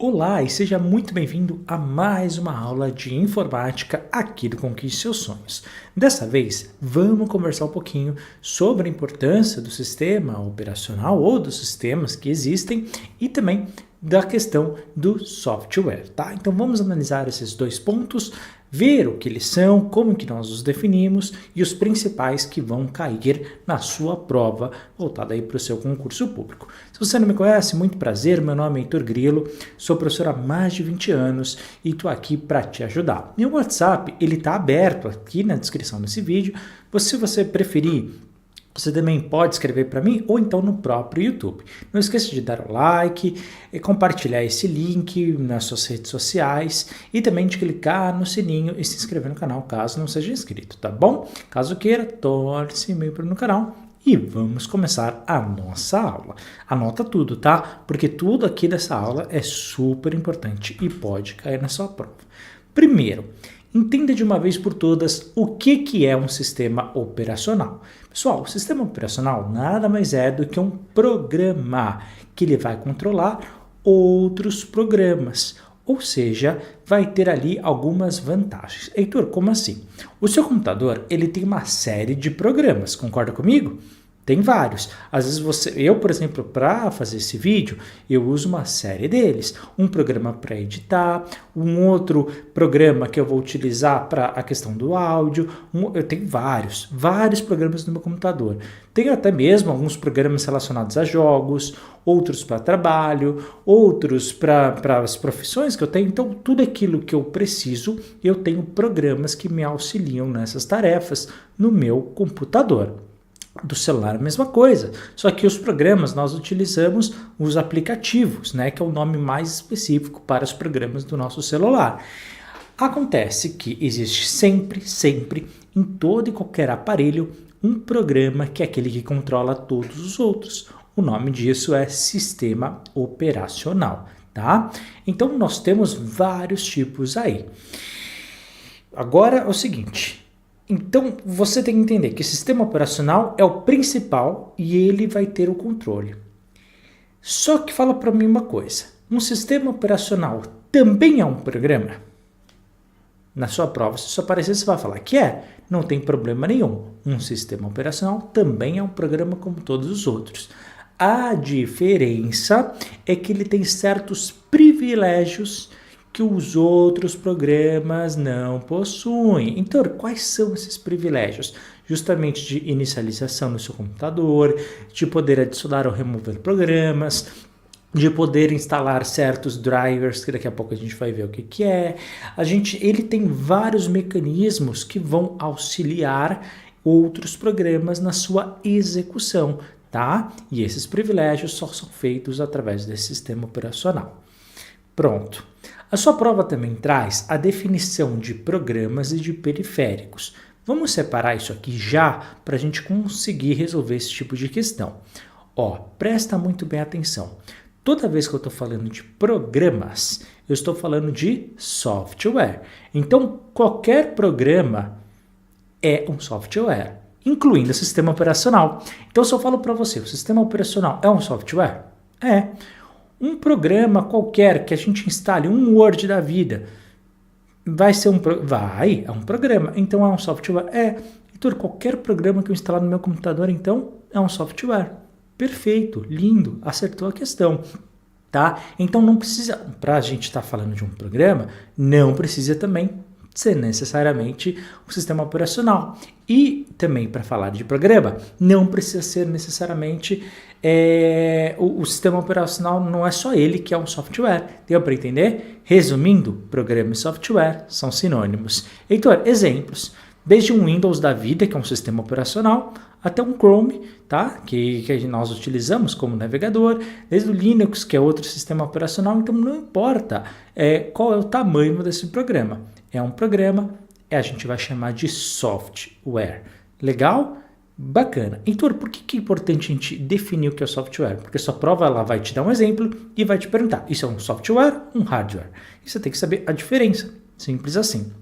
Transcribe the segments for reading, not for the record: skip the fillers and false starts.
Olá e seja muito bem-vindo a mais uma aula de informática aqui do Conquiste Seus Sonhos. Dessa vez, vamos conversar um pouquinho sobre a importância do sistema operacional ou dos sistemas que existem e também da questão do software, tá? Então vamos analisar esses dois pontos, ver o que eles são, como que nós os definimos e os principais que vão cair na sua prova voltada aí para o seu concurso público. Se você não me conhece, muito prazer, meu nome é Heitor Grilo, sou professor há mais de 20 anos e estou aqui para te ajudar. Meu WhatsApp, ele está aberto aqui na descrição desse vídeo, se você preferir, você também pode escrever para mim ou então no próprio YouTube. Não esqueça de dar o like, compartilhar esse link nas suas redes sociais e também de clicar no sininho e se inscrever no canal caso não seja inscrito, tá bom? Caso queira, torne-se membro no canal e vamos começar a nossa aula. Anota tudo, tá? Porque tudo aqui dessa aula é super importante e pode cair na sua prova. Primeiro, entenda de uma vez por todas o que é um sistema operacional. Pessoal, o sistema operacional nada mais é do que um programa que ele vai controlar outros programas. Ou seja, vai ter ali algumas vantagens. Heitor, como assim? O seu computador ele tem uma série de programas, concorda comigo? Tem vários. Às vezes eu, por exemplo, para fazer esse vídeo, eu uso uma série deles. Um programa para editar, um outro programa que eu vou utilizar para a questão do áudio. Eu tenho vários programas no meu computador. Tenho até mesmo alguns programas relacionados a jogos, outros para trabalho, outros para as profissões que eu tenho. Então, tudo aquilo que eu preciso, eu tenho programas que me auxiliam nessas tarefas no meu computador. Do celular a mesma coisa, só que os programas nós utilizamos os aplicativos, né, que é o nome mais específico para os programas do nosso celular. Acontece que existe sempre, em todo e qualquer aparelho, um programa que é aquele que controla todos os outros. O nome disso é sistema operacional, tá? Então nós temos vários tipos aí. Agora é o seguinte. Então, você tem que entender que o sistema operacional é o principal e ele vai ter o controle. Só que fala para mim uma coisa, um sistema operacional também é um programa? Na sua prova, se isso aparecer, você vai falar que é, não tem problema nenhum. Um sistema operacional também é um programa como todos os outros. A diferença é que ele tem certos privilégios que os outros programas não possuem. Então, quais são esses privilégios? Justamente de inicialização no seu computador, de poder adicionar ou remover programas, de poder instalar certos drivers, que daqui a pouco a gente vai ver o que é. Ele tem vários mecanismos que vão auxiliar outros programas na sua execução, tá? E esses privilégios só são feitos através desse sistema operacional. Pronto. A sua prova também traz a definição de programas e de periféricos. Vamos separar isso aqui já para a gente conseguir resolver esse tipo de questão. Ó, presta muito bem atenção. Toda vez que eu estou falando de programas, eu estou falando de software. Então, qualquer programa é um software, incluindo o sistema operacional. Então, se eu falo para você, o sistema operacional é um software? É. Um programa qualquer que a gente instale, um Word da vida, vai ser é um programa, então é um software? É. Então, qualquer programa que eu instalar no meu computador, então, é um software. Perfeito, lindo, acertou a questão, tá? Então, não precisa, para a gente estar falando de um programa, não precisa também ser necessariamente um sistema operacional. E também, para falar de programa, não precisa ser necessariamente o sistema operacional, não é só ele que é um software. Deu para entender? Resumindo, programa e software são sinônimos. Heitor, exemplos. Desde um Windows da vida, que é um sistema operacional, até um Chrome, tá? que nós utilizamos como navegador, desde o Linux, que é outro sistema operacional. Então, não importa qual é o tamanho desse programa. É um programa, a gente vai chamar de software. Legal? Bacana. Heitor, por que é importante a gente definir o que é software? Porque sua prova ela vai te dar um exemplo e vai te perguntar, isso é um software ou um hardware? E você tem que saber a diferença. Simples assim.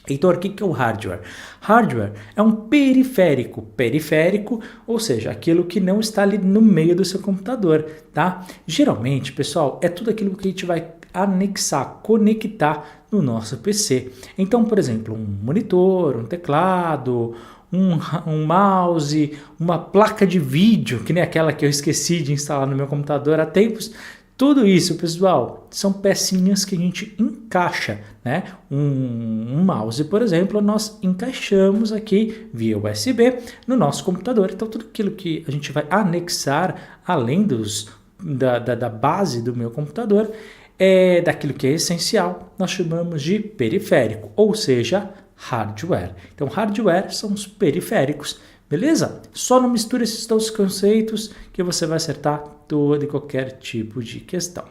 Heitor, o que é o hardware? Hardware é um periférico. Periférico, ou seja, aquilo que não está ali no meio do seu computador, tá? Geralmente, pessoal, é tudo aquilo que a gente vai anexar, conectar no nosso PC. Então, por exemplo, um monitor, um teclado, um mouse, uma placa de vídeo, que nem aquela que eu esqueci de instalar no meu computador há tempos. Tudo isso, pessoal, são pecinhas que a gente encaixa, né? Um mouse, por exemplo, nós encaixamos aqui via USB no nosso computador. Então, tudo aquilo que a gente vai anexar, além da base do meu computador, daquilo que é essencial, nós chamamos de periférico, ou seja, hardware. Então, hardware são os periféricos, beleza? Só não misture esses dois conceitos que você vai acertar todo e qualquer tipo de questão.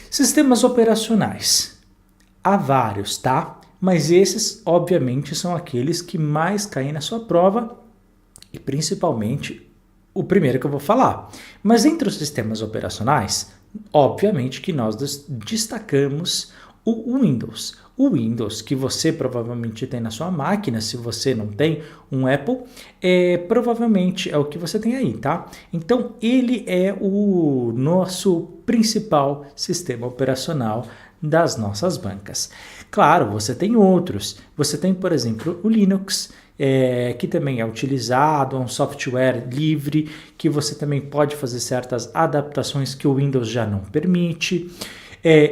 Sistemas operacionais. Há vários, tá? Mas esses, obviamente, são aqueles que mais caem na sua prova e principalmente o primeiro que eu vou falar. Mas entre os sistemas operacionais, obviamente que nós destacamos o Windows. O Windows que você provavelmente tem na sua máquina, se você não tem um Apple, provavelmente é o que você tem aí, tá? Então, ele é o nosso principal sistema operacional das nossas bancas. Claro, você tem outros. Você tem, por exemplo, o Linux, que também é utilizado, é um software livre, que você também pode fazer certas adaptações que o Windows já não permite.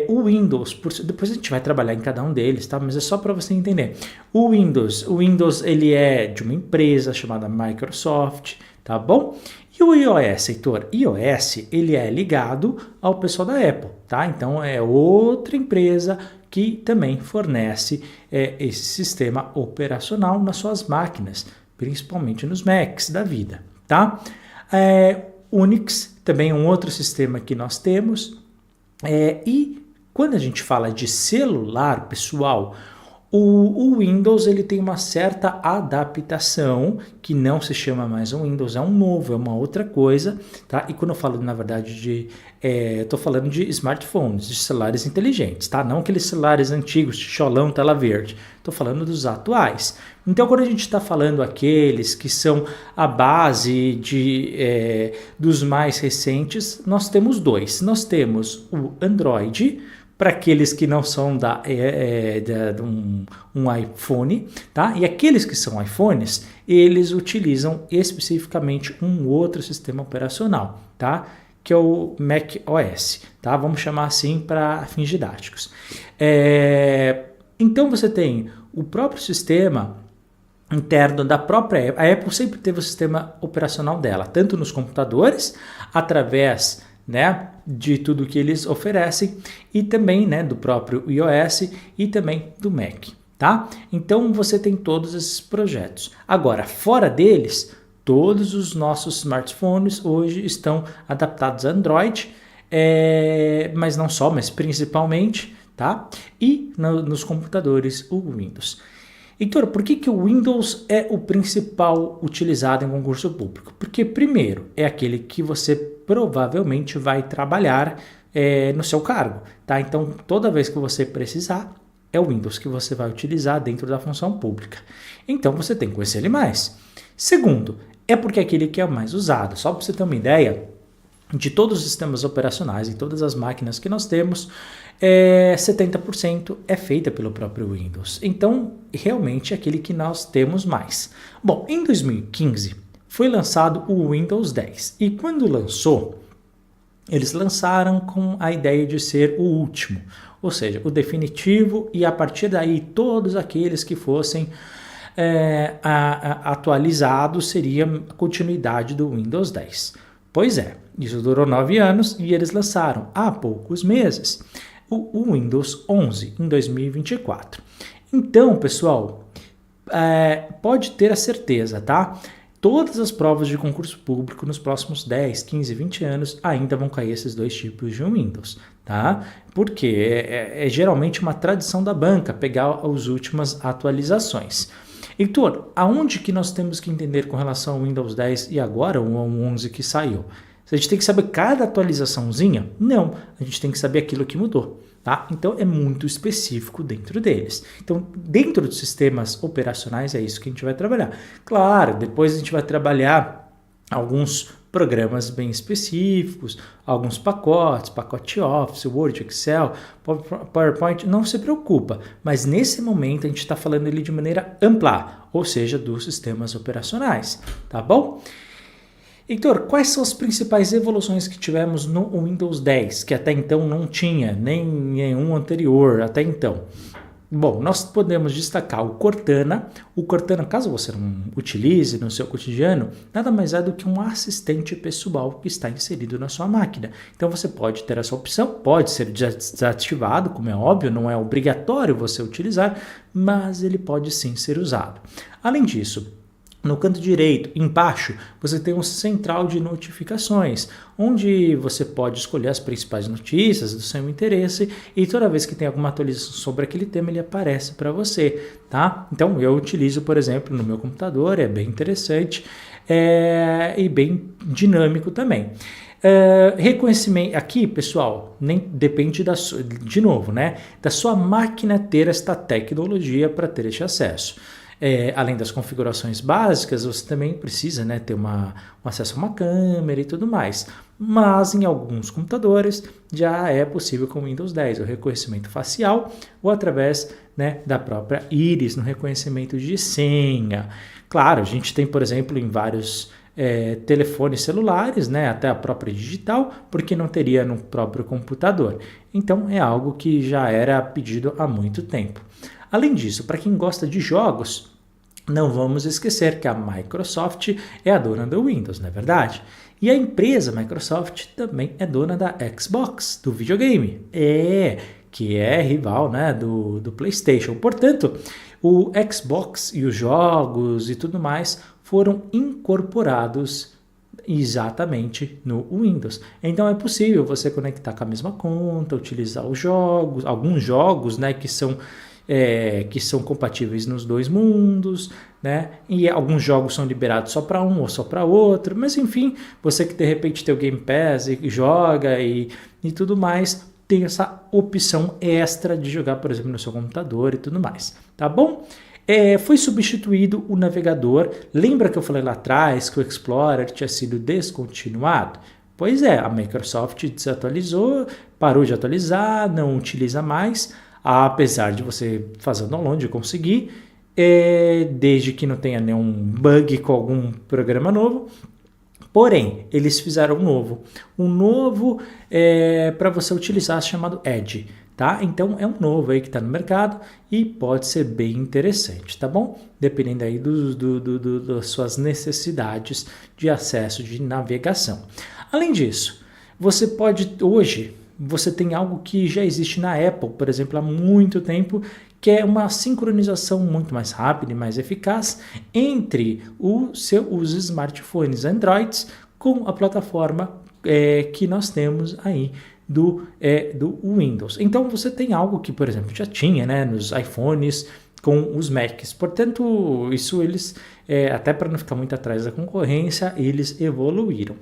O Windows, depois a gente vai trabalhar em cada um deles, tá? Mas é só para você entender. O Windows ele é de uma empresa chamada Microsoft, tá bom? E o iOS, Heitor? iOS, ele é ligado ao pessoal da Apple, tá? Então é outra empresa que também fornece esse sistema operacional nas suas máquinas, principalmente nos Macs da vida, tá? Unix também é um outro sistema que nós temos. E quando a gente fala de celular, pessoal, o Windows ele tem uma certa adaptação, que não se chama mais um Windows, é um novo, é uma outra coisa, tá? E quando eu falo, na verdade, estou falando de smartphones, de celulares inteligentes, tá? Não aqueles celulares antigos, tijolão, tela verde. Estou falando dos atuais. Então, quando a gente está falando aqueles que são a base dos mais recentes, nós temos dois. Nós temos o Android, para aqueles que não são um iPhone, tá? E aqueles que são iPhones, eles utilizam especificamente um outro sistema operacional, tá? Que é o macOS, tá? Vamos chamar assim para fins didáticos. Então você tem o próprio sistema interno da própria Apple. A Apple sempre teve o sistema operacional dela, tanto nos computadores, através, né, de tudo que eles oferecem, e também, né, do próprio iOS e também do Mac, tá? Então você tem todos esses projetos. Agora, fora deles, todos os nossos smartphones hoje estão adaptados a Android, mas não só, mas principalmente, tá? E nos computadores, o Windows. Heitor, por que o Windows é o principal utilizado em concurso público? Porque, primeiro, é aquele que você provavelmente vai trabalhar no seu cargo, tá? Então, toda vez que você precisar, é o Windows que você vai utilizar dentro da função pública. Então, você tem que conhecer ele mais. Segundo, é porque é aquele que é o mais usado. Só para você ter uma ideia, de todos os sistemas operacionais e todas as máquinas que nós temos, 70% é feita pelo próprio Windows. Então, realmente é aquele que nós temos mais. Bom, em 2015 foi lançado o Windows 10. E quando lançou, eles lançaram com a ideia de ser o último, ou seja, o definitivo, e a partir daí todos aqueles que fossem atualizados seriam a continuidade do Windows 10. Pois é, isso durou 9 anos e eles lançaram há poucos meses o Windows 11 em 2024. Então, pessoal, pode ter a certeza, tá? Todas as provas de concurso público nos próximos 10, 15, 20 anos ainda vão cair esses dois tipos de Windows, tá? Porque é geralmente uma tradição da banca pegar as últimas atualizações. Heitor, aonde que nós temos que entender com relação ao Windows 10 e agora o 11 que saiu? A gente tem que saber cada atualizaçãozinha? Não, a gente tem que saber aquilo que mudou, tá? Então é muito específico dentro deles. Então, dentro dos sistemas operacionais é isso que a gente vai trabalhar. Claro, depois a gente vai trabalhar alguns programas bem específicos, alguns pacotes, pacote Office, Word, Excel, PowerPoint, não se preocupa, mas nesse momento a gente está falando ele de maneira ampla, ou seja, dos sistemas operacionais, tá bom? Heitor, quais são as principais evoluções que tivemos no Windows 10, que até então não tinha, nem nenhum anterior até então? Bom, nós podemos destacar o Cortana. O Cortana, caso você não utilize no seu cotidiano, nada mais é do que um assistente pessoal que está inserido na sua máquina. Então você pode ter essa opção, pode ser desativado, como é óbvio, não é obrigatório você utilizar, mas ele pode sim ser usado. Além disso, no canto direito, embaixo, você tem um central de notificações, onde você pode escolher as principais notícias do seu interesse e toda vez que tem alguma atualização sobre aquele tema, ele aparece para você, tá? Então, eu utilizo, por exemplo, no meu computador, é bem interessante e bem dinâmico também. Reconhecimento aqui, pessoal, nem depende de novo, né, da sua máquina ter esta tecnologia para ter este acesso. Além das configurações básicas, você também precisa, né, ter um acesso a uma câmera e tudo mais. Mas em alguns computadores já é possível com o Windows 10 o reconhecimento facial ou através, né, da própria íris no reconhecimento de senha. Claro, a gente tem, por exemplo, em vários telefones celulares, né, até a própria digital, porque não teria no próprio computador. Então é algo que já era pedido há muito tempo. Além disso, para quem gosta de jogos, não vamos esquecer que a Microsoft é a dona do Windows, não é verdade? E a empresa Microsoft também é dona da Xbox, do videogame, que é rival, né, do PlayStation. Portanto, o Xbox e os jogos e tudo mais foram incorporados exatamente no Windows. Então é possível você conectar com a mesma conta, utilizar os jogos, alguns jogos, né, que são compatíveis nos dois mundos, né? E alguns jogos são liberados só para um ou só para outro, mas enfim, você que de repente tem o Game Pass e joga e tudo mais, tem essa opção extra de jogar, por exemplo, no seu computador e tudo mais, tá bom? Foi substituído o navegador. Lembra que eu falei lá atrás que o Explorer tinha sido descontinuado? Pois é, a Microsoft desatualizou, parou de atualizar, não utiliza mais, apesar de você fazer o download e conseguir, desde que não tenha nenhum bug com algum programa novo. Porém, eles fizeram um novo para você utilizar, chamado Edge, tá? Então é um novo aí que está no mercado e pode ser bem interessante, tá bom? Dependendo aí das suas necessidades de acesso de navegação. Além disso, você pode hoje você tem algo que já existe na Apple, por exemplo, há muito tempo, que é uma sincronização muito mais rápida e mais eficaz entre os smartphones Androids com a plataforma que nós temos aí do Windows. Então você tem algo que, por exemplo, já tinha, né, nos iPhones com os Macs. Portanto, isso eles, até para não ficar muito atrás da concorrência, eles evoluíram.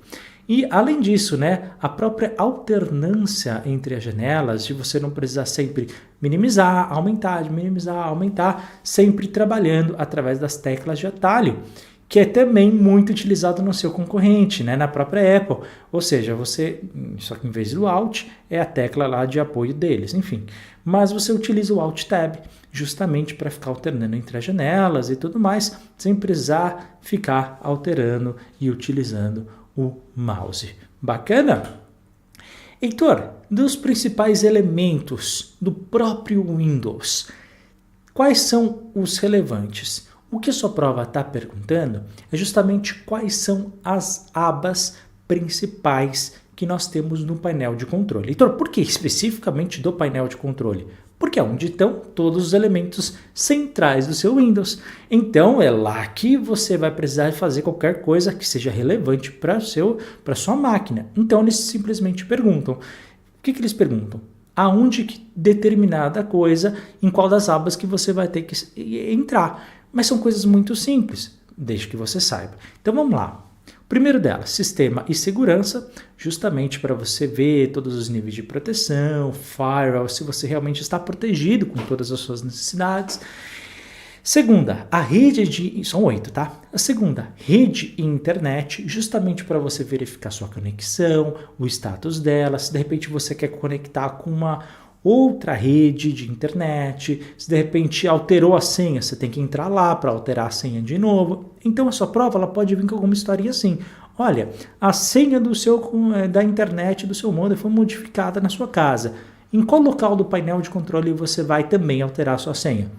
E, além disso, né, a própria alternância entre as janelas, de você não precisar sempre minimizar, aumentar, sempre trabalhando através das teclas de atalho, que é também muito utilizado no seu concorrente, né, na própria Apple. Ou seja, só que em vez do Alt, é a tecla lá de apoio deles, enfim. Mas você utiliza o Alt Tab justamente para ficar alternando entre as janelas e tudo mais, sem precisar ficar alterando e utilizando o mouse. Bacana? Heitor, dos principais elementos do próprio Windows, quais são os relevantes? O que a sua prova está perguntando é justamente quais são as abas principais que nós temos no painel de controle. Heitor, por que especificamente do painel de controle? Porque é onde estão todos os elementos centrais do seu Windows. Então é lá que você vai precisar fazer qualquer coisa que seja relevante para sua máquina. Então eles simplesmente perguntam. O que eles perguntam? Aonde que determinada coisa, em qual das abas que você vai ter que entrar. Mas são coisas muito simples, desde que você saiba. Então vamos lá. Primeiro delas, sistema e segurança, justamente para você ver todos os níveis de proteção, firewall, se você realmente está protegido com todas as suas necessidades. Segunda, a rede de... São 8, tá? A segunda, rede e internet, justamente para você verificar sua conexão, o status dela, se de repente você quer conectar com uma outra rede de internet, se de repente alterou a senha, você tem que entrar lá para alterar a senha de novo. Então a sua prova ela pode vir com alguma historinha assim. Olha, a senha da internet do seu modem foi modificada na sua casa. Em qual local do painel de controle você vai também alterar a sua senha?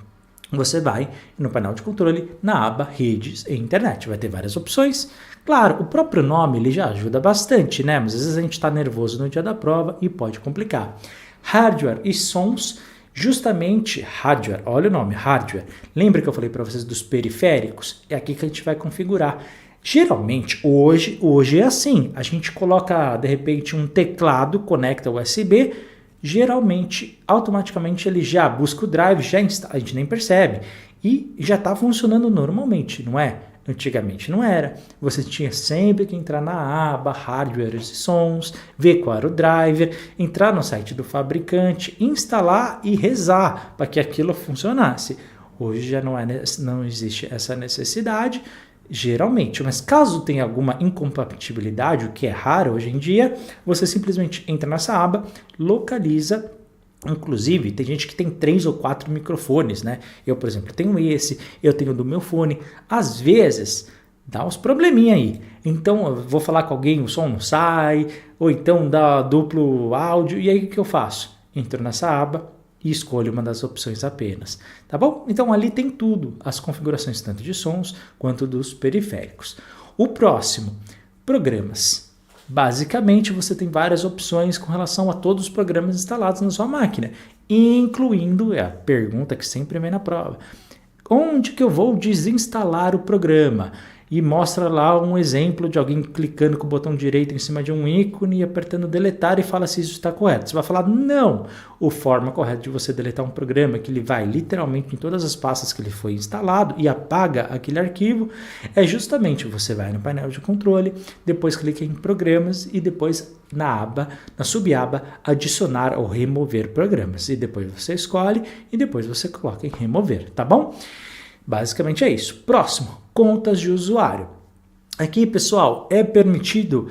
Você vai no painel de controle, na aba Redes e Internet. Vai ter várias opções. Claro, o próprio nome ele já ajuda bastante, né? Mas às vezes a gente está nervoso no dia da prova e pode complicar. Hardware e sons, justamente hardware, olha o nome, hardware. Lembra que eu falei para vocês dos periféricos? É aqui que a gente vai configurar. Geralmente, hoje é assim. A gente coloca, de repente, um teclado, conecta USB, geralmente, automaticamente ele já busca o drive, já instala, a gente nem percebe. E já está funcionando normalmente, não é? Antigamente não era. Você tinha sempre que entrar na aba Hardware e Sons, ver qual era o driver, entrar no site do fabricante, instalar e rezar para que aquilo funcionasse. Hoje já não existe essa necessidade, geralmente, mas caso tenha alguma incompatibilidade, o que é raro hoje em dia, você simplesmente entra nessa aba, localiza. Inclusive, tem gente que tem 3 ou 4 microfones, né? Eu, por exemplo, tenho esse, eu tenho do meu fone. Às vezes, dá uns probleminha aí. Então, eu vou falar com alguém, o som não sai, ou então dá duplo áudio, e aí o que eu faço? Entro nessa aba e escolho uma das opções apenas, tá bom? Então, ali tem tudo, as configurações tanto de sons quanto dos periféricos. O próximo, programas. Basicamente, você tem várias opções com relação a todos os programas instalados na sua máquina, incluindo, a pergunta que sempre vem na prova, onde que eu vou desinstalar o programa? E mostra lá um exemplo de alguém clicando com o botão direito em cima de um ícone e apertando deletar e fala se isso está correto. Você vai falar, não! A forma correta de você deletar um programa, que ele vai literalmente em todas as pastas que ele foi instalado e apaga aquele arquivo, é justamente você vai no painel de controle, depois clica em programas e depois na subaba, adicionar ou remover programas. E depois você escolhe e depois você coloca em remover, tá bom? Basicamente é isso. Próximo, contas de usuário. Aqui, pessoal, é permitido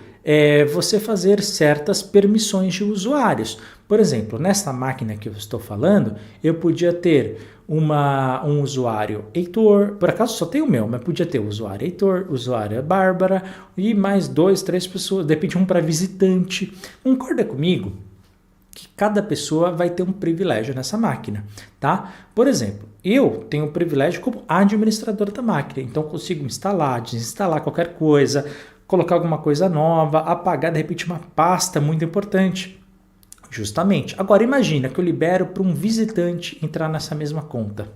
você fazer certas permissões de usuários. Por exemplo, nesta máquina que eu estou falando, eu podia ter um usuário Heitor, por acaso só tem o meu, mas podia ter o usuário Heitor, usuária Bárbara e mais 2, 3 pessoas, de repente um para visitante. Concorda comigo que cada pessoa vai ter um privilégio nessa máquina, tá? Por exemplo, eu tenho o privilégio como administrador da máquina, então consigo instalar, desinstalar qualquer coisa, colocar alguma coisa nova, apagar de repente uma pasta muito importante. Justamente. Agora imagina que eu libero para um visitante entrar nessa mesma conta.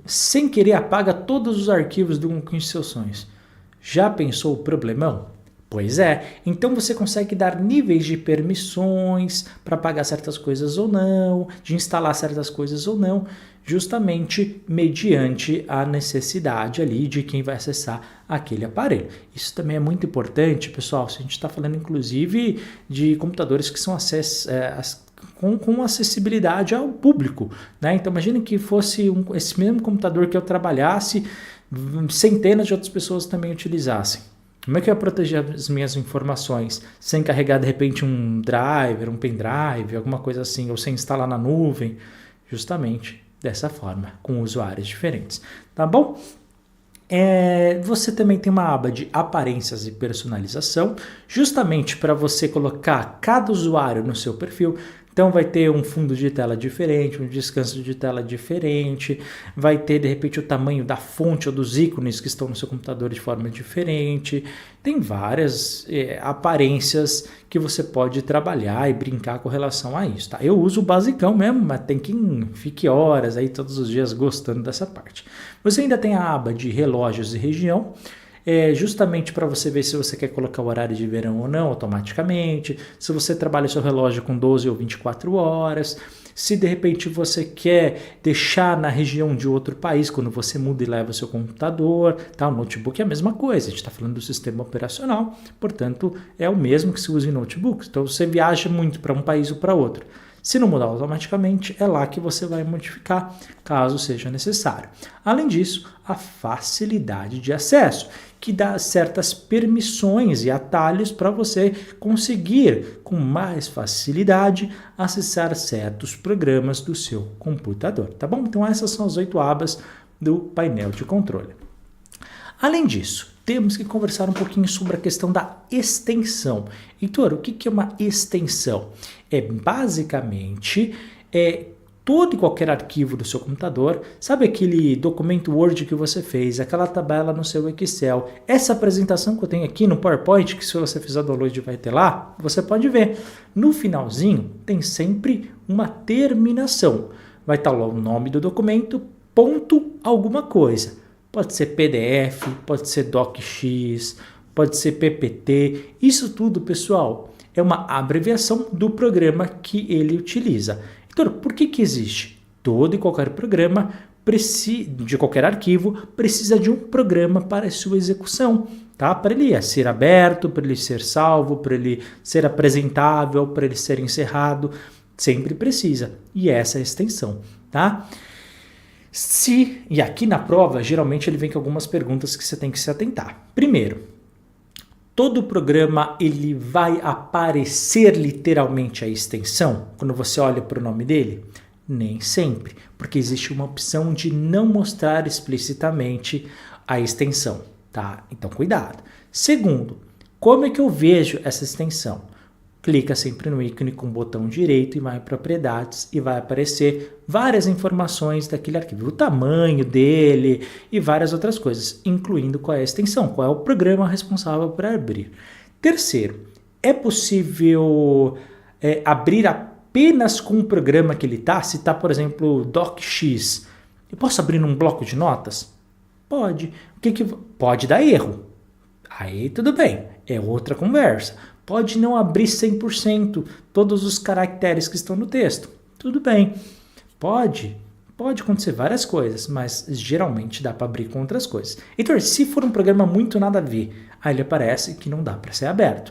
Sem querer apaga todos os arquivos do Com Seus Sonhos. Já pensou o problemão? Pois é, então você consegue dar níveis de permissões para apagar certas coisas ou não, de instalar certas coisas ou não, justamente mediante a necessidade ali de quem vai acessar aquele aparelho. Isso também é muito importante, pessoal, se a gente está falando inclusive de computadores que são com acessibilidade ao público, né? Então imagine que fosse esse mesmo computador que eu trabalhasse, centenas de outras pessoas também utilizassem. Como é que eu ia proteger as minhas informações sem carregar de repente um driver, um pendrive, alguma coisa assim, ou sem instalar na nuvem? Justamente dessa forma, com usuários diferentes, tá bom? Você também tem uma aba de aparências e personalização, justamente para você colocar cada usuário no seu perfil. Então vai ter um fundo de tela diferente, um descanso de tela diferente, vai ter de repente o tamanho da fonte ou dos ícones que estão no seu computador de forma diferente. Tem várias aparências que você pode trabalhar e brincar com relação a isso, tá? Eu uso o basicão mesmo, mas tem quem fique horas aí todos os dias gostando dessa parte. Você ainda tem a aba de relógios e região, justamente para você ver se você quer colocar o horário de verão ou não automaticamente, se você trabalha o seu relógio com 12 ou 24 horas, se de repente você quer deixar na região de outro país quando você muda e leva o seu computador, tá? O notebook é a mesma coisa, a gente está falando do sistema operacional, portanto é o mesmo que se usa em notebooks, então você viaja muito para um país ou para outro. Se não mudar automaticamente, é lá que você vai modificar, caso seja necessário. Além disso, a facilidade de acesso, que dá certas permissões e atalhos para você conseguir, com mais facilidade, acessar certos programas do seu computador, tá bom? Então essas são as 8 abas do painel de controle. Além disso, temos que conversar um pouquinho sobre a questão da extensão. Heitor, o que é uma extensão? É basicamente todo e qualquer arquivo do seu computador, sabe aquele documento Word que você fez, aquela tabela no seu Excel, essa apresentação que eu tenho aqui no PowerPoint, que se você fizer download vai ter lá, você pode ver. No finalzinho tem sempre uma terminação. Vai estar lá o nome do documento, ponto alguma coisa. Pode ser PDF, pode ser DocX, pode ser PPT. Isso tudo, pessoal, é uma abreviação do programa que ele utiliza. Então, por que existe? Todo e qualquer programa, de qualquer arquivo, precisa de um programa para a sua execução, tá? Para ele ser aberto, para ele ser salvo, para ele ser apresentável, para ele ser encerrado, sempre precisa. E essa é a extensão, tá? E aqui na prova, geralmente ele vem com algumas perguntas que você tem que se atentar. Primeiro, todo programa ele vai aparecer literalmente a extensão quando você olha para o nome dele? Nem sempre, porque existe uma opção de não mostrar explicitamente a extensão, tá? Então cuidado. Segundo, como é que eu vejo essa extensão? Clica sempre no ícone com o botão direito e vai em propriedades e vai aparecer várias informações daquele arquivo, o tamanho dele e várias outras coisas, incluindo qual é a extensão, qual é o programa responsável por abrir. Terceiro, é possível abrir apenas com o programa que ele está? Se está, por exemplo, DocX, eu posso abrir num bloco de notas? Pode. Pode dar erro. Aí tudo bem, é outra conversa. Pode não abrir 100% todos os caracteres que estão no texto. Tudo bem. Pode acontecer várias coisas, mas geralmente dá para abrir com outras coisas. Heitor, se for um programa muito nada a ver, aí ele aparece que não dá para ser aberto.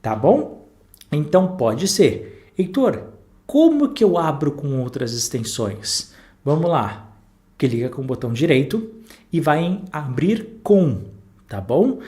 Tá bom? Então pode ser. Heitor, como que eu abro com outras extensões? Vamos lá. Clica com o botão direito e vai em abrir com, tá bom?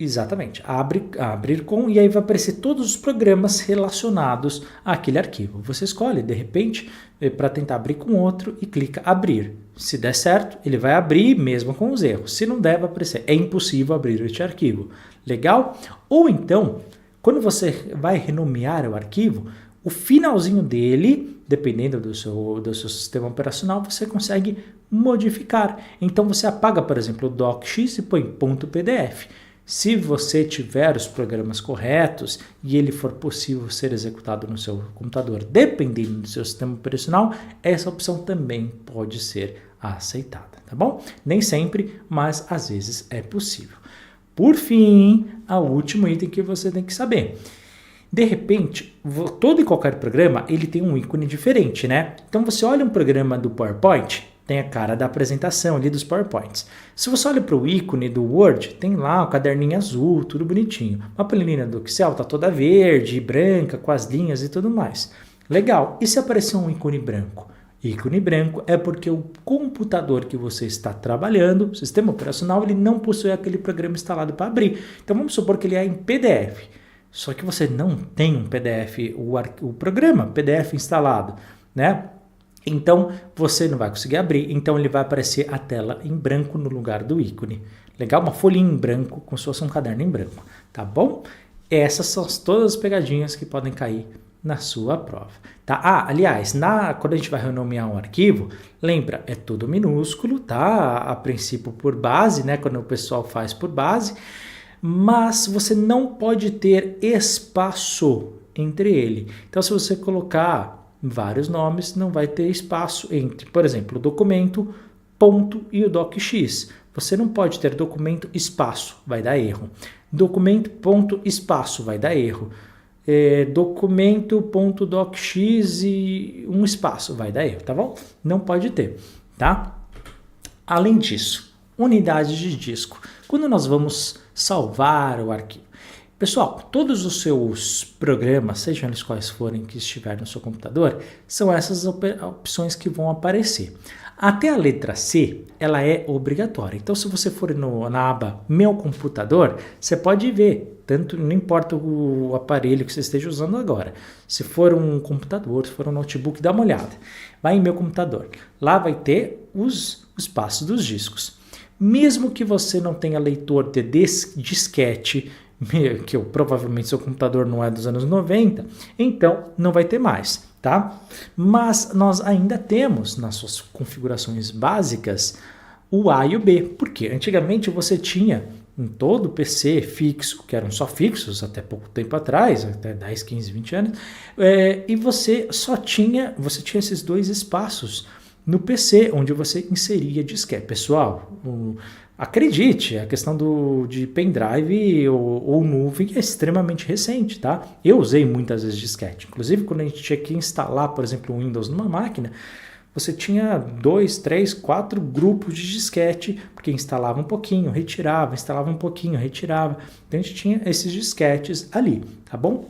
Exatamente, abrir com, e aí vai aparecer todos os programas relacionados àquele arquivo. Você escolhe, de repente, para tentar abrir com outro e clica abrir. Se der certo, ele vai abrir mesmo com os erros. Se não der, vai aparecer, é impossível abrir este arquivo. Legal? Ou então, quando você vai renomear o arquivo, o finalzinho dele, dependendo do seu sistema operacional, você consegue modificar. Então você apaga, por exemplo, o DocX e põe .pdf. Se você tiver os programas corretos e ele for possível ser executado no seu computador, dependendo do seu sistema operacional, essa opção também pode ser aceitada, tá bom? Nem sempre, mas às vezes é possível. Por fim, o último item que você tem que saber. De repente, todo e qualquer programa, ele tem um ícone diferente, né? Então você olha um programa do PowerPoint, tem a cara da apresentação ali dos PowerPoints. Se você olha para o ícone do Word, tem lá o caderninho azul, tudo bonitinho. Uma planilha do Excel tá toda verde e branca, com as linhas e tudo mais. Legal. E se aparecer um ícone branco? Ícone branco é porque o computador que você está trabalhando, o sistema operacional, ele não possui aquele programa instalado para abrir. Então vamos supor que ele é em PDF. Só que você não tem um PDF, o programa PDF instalado, né? Então, você não vai conseguir abrir, então ele vai aparecer a tela em branco no lugar do ícone. Legal? Uma folhinha em branco, como se fosse um caderno em branco, tá bom? Essas são todas as pegadinhas que podem cair na sua prova, tá? Aliás, quando a gente vai renomear um arquivo, lembra, é tudo minúsculo, tá? A princípio por base, né? Quando o pessoal faz por base, mas você não pode ter espaço entre ele. Então, se você colocar vários nomes, não vai ter espaço entre, por exemplo, o documento, ponto e o docx. Você não pode ter documento, espaço, vai dar erro. Documento, ponto, espaço, vai dar erro. Documento, ponto, docx e um espaço, vai dar erro, tá bom? Não pode ter, tá? Além disso, unidade de disco. Quando nós vamos salvar o arquivo, Pessoal, todos os seus programas, sejam eles quais forem que estiver no seu computador, são essas opções que vão aparecer. Até a letra C, ela é obrigatória. Então, se você for na aba Meu Computador, você pode ver, tanto não importa o aparelho que você esteja usando agora. Se for um computador, se for um notebook, dá uma olhada. Vai em Meu Computador. Lá vai ter os espaços dos discos. Mesmo que você não tenha leitor de disquete, que provavelmente seu computador não é dos anos 90, então não vai ter mais, tá? Mas nós ainda temos nas suas configurações básicas o A e o B, porque antigamente você tinha em todo PC fixo, que eram só fixos até pouco tempo atrás, até 10, 15, 20 anos, e você tinha esses dois espaços no PC, onde você inseria disquete. Pessoal, acredite, a questão de pendrive ou nuvem é extremamente recente, tá? Eu usei muitas vezes disquete. Inclusive, quando a gente tinha que instalar, por exemplo, o Windows numa máquina, você tinha 2, 3, 4 grupos de disquete, porque instalava um pouquinho, retirava, instalava um pouquinho, retirava. Então, a gente tinha esses disquetes ali, tá bom?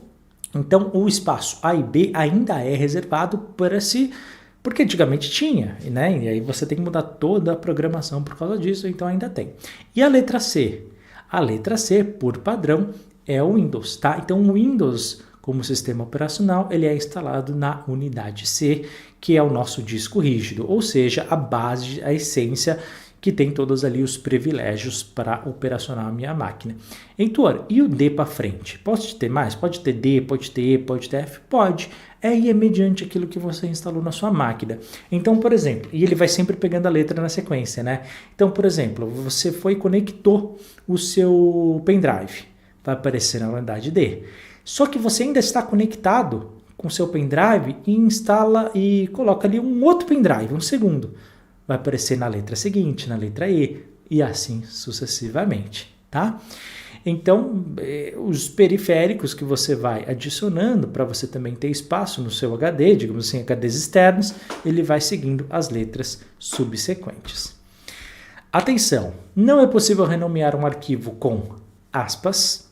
Então, o espaço A e B ainda é reservado para porque antigamente tinha, né? E aí você tem que mudar toda a programação por causa disso, então ainda tem. E a letra C? A letra C, por padrão, é o Windows, tá? Então o Windows, como sistema operacional, ele é instalado na unidade C, que é o nosso disco rígido, ou seja, a base, a essência que tem todos ali os privilégios para operacionar a minha máquina. Heitor, e o D para frente? Pode ter mais? Pode ter D, pode ter E, pode ter F? Pode. E é mediante aquilo que você instalou na sua máquina. Então, por exemplo, e ele vai sempre pegando a letra na sequência, né? Então, por exemplo, você foi e conectou o seu pendrive. Vai aparecer na unidade D. Só que você ainda está conectado com o seu pendrive e instala e coloca ali um outro pendrive, um segundo. Vai aparecer na letra seguinte, na letra E, e assim sucessivamente, tá? Então, os periféricos que você vai adicionando para você também ter espaço no seu HD, digamos assim, HDs externos, ele vai seguindo as letras subsequentes. Atenção, não é possível renomear um arquivo com aspas,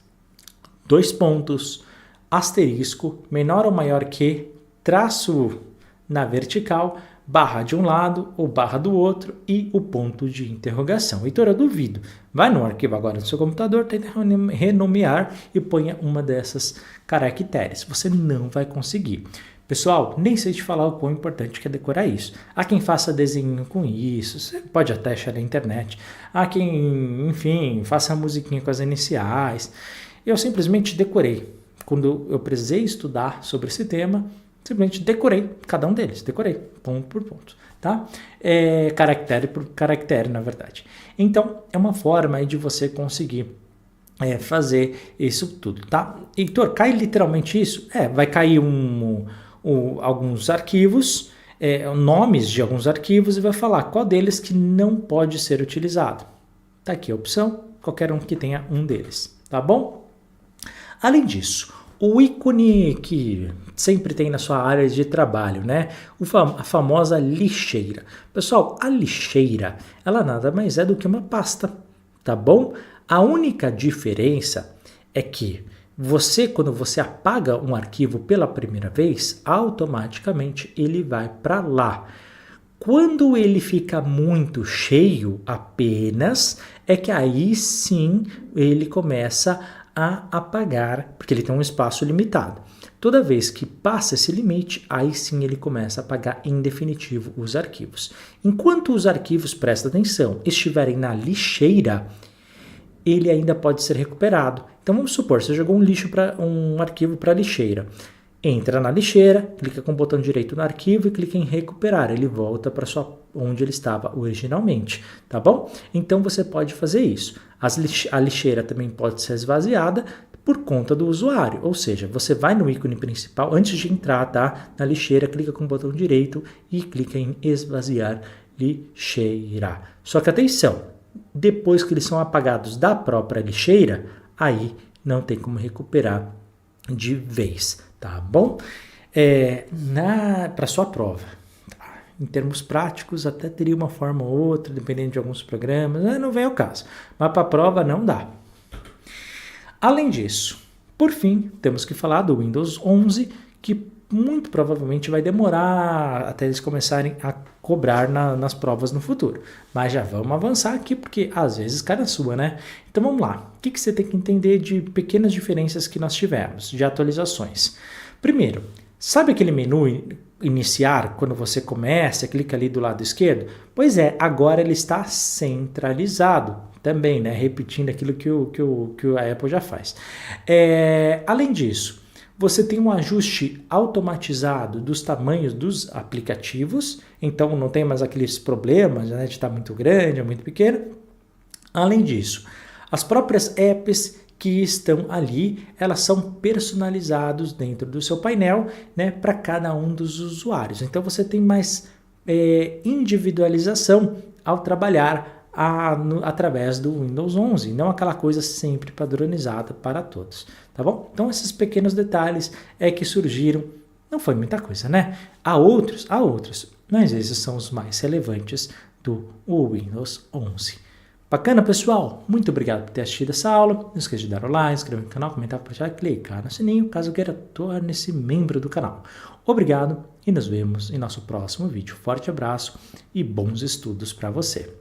2 pontos, asterisco, menor ou maior que, traço na vertical, barra de um lado ou barra do outro e o ponto de interrogação. Heitor, eu duvido. Vai no arquivo agora do seu computador, tenta renomear e ponha uma dessas caracteres. Você não vai conseguir. Pessoal, nem sei te falar o quão importante que é decorar isso. Há quem faça desenho com isso, você pode até achar na internet. Há quem, enfim, faça musiquinha com as iniciais. Eu simplesmente decorei. Quando eu precisei estudar sobre esse tema, simplesmente decorei cada um deles, decorei, ponto por ponto, tá? Caractere por caractere, na verdade. Então, é uma forma aí de você conseguir fazer isso tudo, tá? Heitor, cai literalmente isso? Vai cair alguns arquivos, nomes de alguns arquivos e vai falar qual deles que não pode ser utilizado. Tá aqui a opção, qualquer um que tenha um deles, tá bom? Além disso, o ícone que sempre tem na sua área de trabalho, né? A famosa lixeira. Pessoal, a lixeira, ela nada mais é do que uma pasta, tá bom? A única diferença é que quando você apaga um arquivo pela primeira vez, automaticamente ele vai para lá. Quando ele fica muito cheio apenas, é que aí sim ele começa a apagar, porque ele tem um espaço limitado. Toda vez que passa esse limite, aí sim ele começa a apagar em definitivo os arquivos. Enquanto os arquivos, presta atenção, estiverem na lixeira, ele ainda pode ser recuperado. Então vamos supor, você jogou um arquivo para a lixeira. Entra na lixeira, clica com o botão direito no arquivo e clica em recuperar. Ele volta para onde ele estava originalmente, tá bom? Então você pode fazer isso. A lixeira também pode ser esvaziada por conta do usuário, ou seja, você vai no ícone principal, antes de entrar, tá? Na lixeira, clica com o botão direito e clica em esvaziar lixeira. Só que atenção, depois que eles são apagados da própria lixeira, aí não tem como recuperar de vez, tá bom? Para sua prova, tá? Em termos práticos, até teria uma forma ou outra, dependendo de alguns programas, não vem ao caso. Mas para a prova não dá. Além disso, Por fim, temos que falar do Windows 11, que muito provavelmente vai demorar até eles começarem a cobrar nas provas no futuro. Mas já vamos avançar aqui, porque às vezes cai na sua, né? Então vamos lá. O que você tem que entender de pequenas diferenças que nós tivemos, de atualizações? Primeiro, sabe aquele menu iniciar, quando você começa, clica ali do lado esquerdo? Pois é, agora ele está centralizado também, né? Repetindo aquilo que a Apple já faz. Além disso, você tem um ajuste automatizado dos tamanhos dos aplicativos, então não tem mais aqueles problemas, né, de estar muito grande ou muito pequeno. Além disso, as próprias apps que estão ali, elas são personalizadas dentro do seu painel, né, para cada um dos usuários. Então você tem mais individualização ao trabalhar através do Windows 11, não aquela coisa sempre padronizada para todos, tá bom? Então esses pequenos detalhes que surgiram, não foi muita coisa, né? Há outros, mas esses são os mais relevantes do Windows 11. Bacana, pessoal? Muito obrigado por ter assistido essa aula. Não esqueça de dar o like, inscrever no canal, comentar, compartilhar, clicar no sininho, caso queira torne-se membro do canal. Obrigado e nos vemos em nosso próximo vídeo. Forte abraço e bons estudos para você.